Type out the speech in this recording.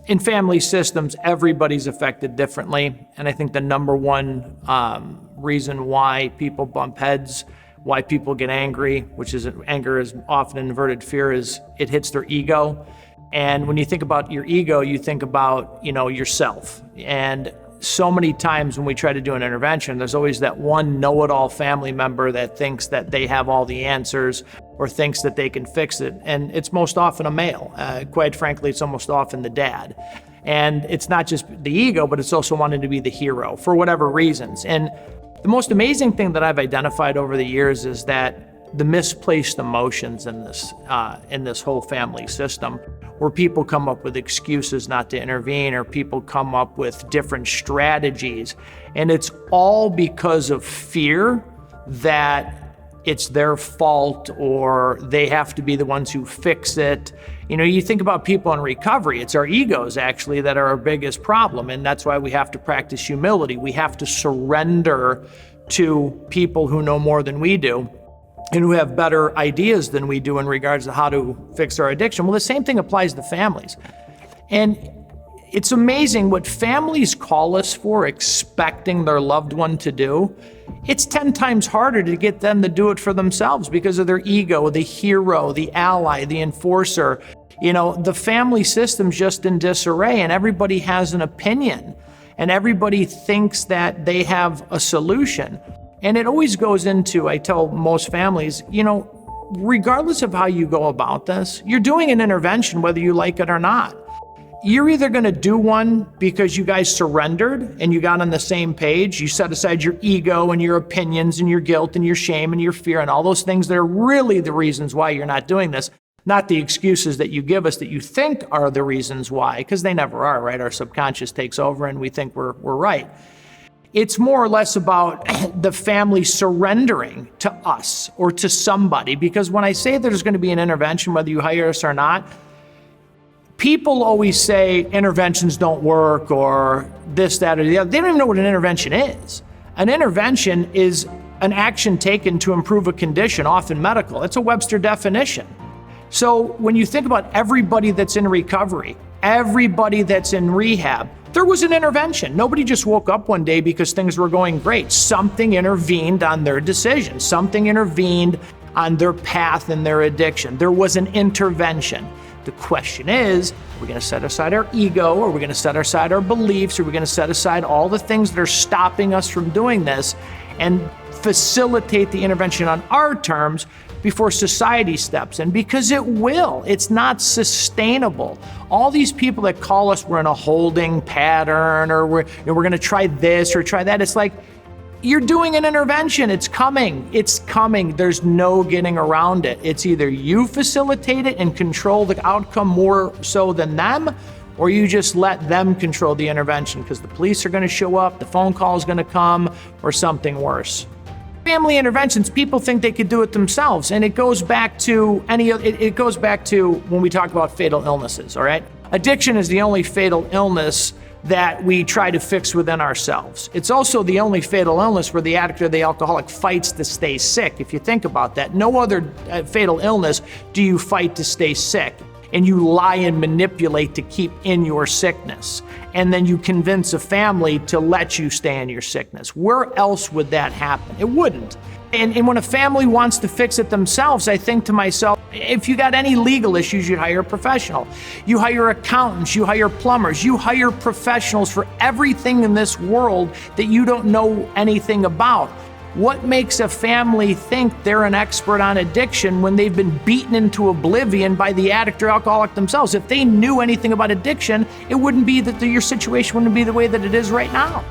In family systems, everybody's affected differently. And I think the number one reason why people bump heads, why people get angry, which is anger is often inverted fear, is it hits their ego. And when you think about your ego, you think about, yourself. And so many times when we try to do an intervention, there's always that one know-it-all family member that thinks that they have all the answers or thinks that they can fix it. And it's most often a male. Quite frankly, it's almost often the dad. And it's not just the ego, but it's also wanting to be the hero for whatever reasons. And the most amazing thing that I've identified over the years is that the misplaced emotions in this whole family system, where people come up with excuses not to intervene, or people come up with different strategies. And it's all because of fear that it's their fault or they have to be the ones who fix it. You think about people in recovery, it's our egos actually that are our biggest problem. And that's why we have to practice humility. We have to surrender to people who know more than we do and who have better ideas than we do in regards to how to fix our addiction. Well, the same thing applies to families. And it's amazing what families call us for, expecting their loved one to do. It's 10 times harder to get them to do it for themselves because of their ego, the hero, the ally, the enforcer. The family system's just in disarray, and everybody has an opinion, and everybody thinks that they have a solution. And it always goes into, I tell most families, regardless of how you go about this, you're doing an intervention whether you like it or not. You're either going to do one because you guys surrendered and you got on the same page, you set aside your ego and your opinions and your guilt and your shame and your fear and all those things that are really the reasons why you're not doing this, not the excuses that you give us that you think are the reasons why, because they never are, right? Our subconscious takes over and we think we're right. It's more or less about the family surrendering to us or to somebody, because when I say there's going to be an intervention, whether you hire us or not, people always say interventions don't work or this, that, or the other. They don't even know what an intervention is. An intervention is an action taken to improve a condition, often medical. It's a Webster definition. So when you think about everybody that's in recovery, everybody that's in rehab, there was an intervention. Nobody just woke up one day because things were going great. Something intervened on their decision. Something intervened on their path and their addiction. There was an intervention. The question is, are we going to set aside our ego? Are we going to set aside our beliefs? Are we going to set aside all the things that are stopping us from doing this and facilitate the intervention on our terms before society steps in? Because it will. It's not sustainable. All these people that call us, we're in a holding pattern, or we're going to try this or try that. It's like, you're doing an intervention. It's coming. It's coming. There's no getting around it. It's either you facilitate it and control the outcome more so than them, or you just let them control the intervention because the police are going to show up, the phone call is going to come, or something worse. Family interventions, people think they could do it themselves, and it goes back to when we talk about fatal illnesses, all right? Addiction is the only fatal illness that we try to fix within ourselves. It's also the only fatal illness where the addict or the alcoholic fights to stay sick. If you think about that, no other fatal illness do you fight to stay sick, and you lie and manipulate to keep in your sickness. And then you convince a family to let you stay in your sickness. Where else would that happen? It wouldn't. And when a family wants to fix it themselves, I think to myself, if you got any legal issues, you hire a professional. You hire accountants, you hire plumbers, you hire professionals for everything in this world that you don't know anything about. What makes a family think they're an expert on addiction when they've been beaten into oblivion by the addict or alcoholic themselves? If they knew anything about addiction, it wouldn't be that your situation wouldn't be the way that it is right now.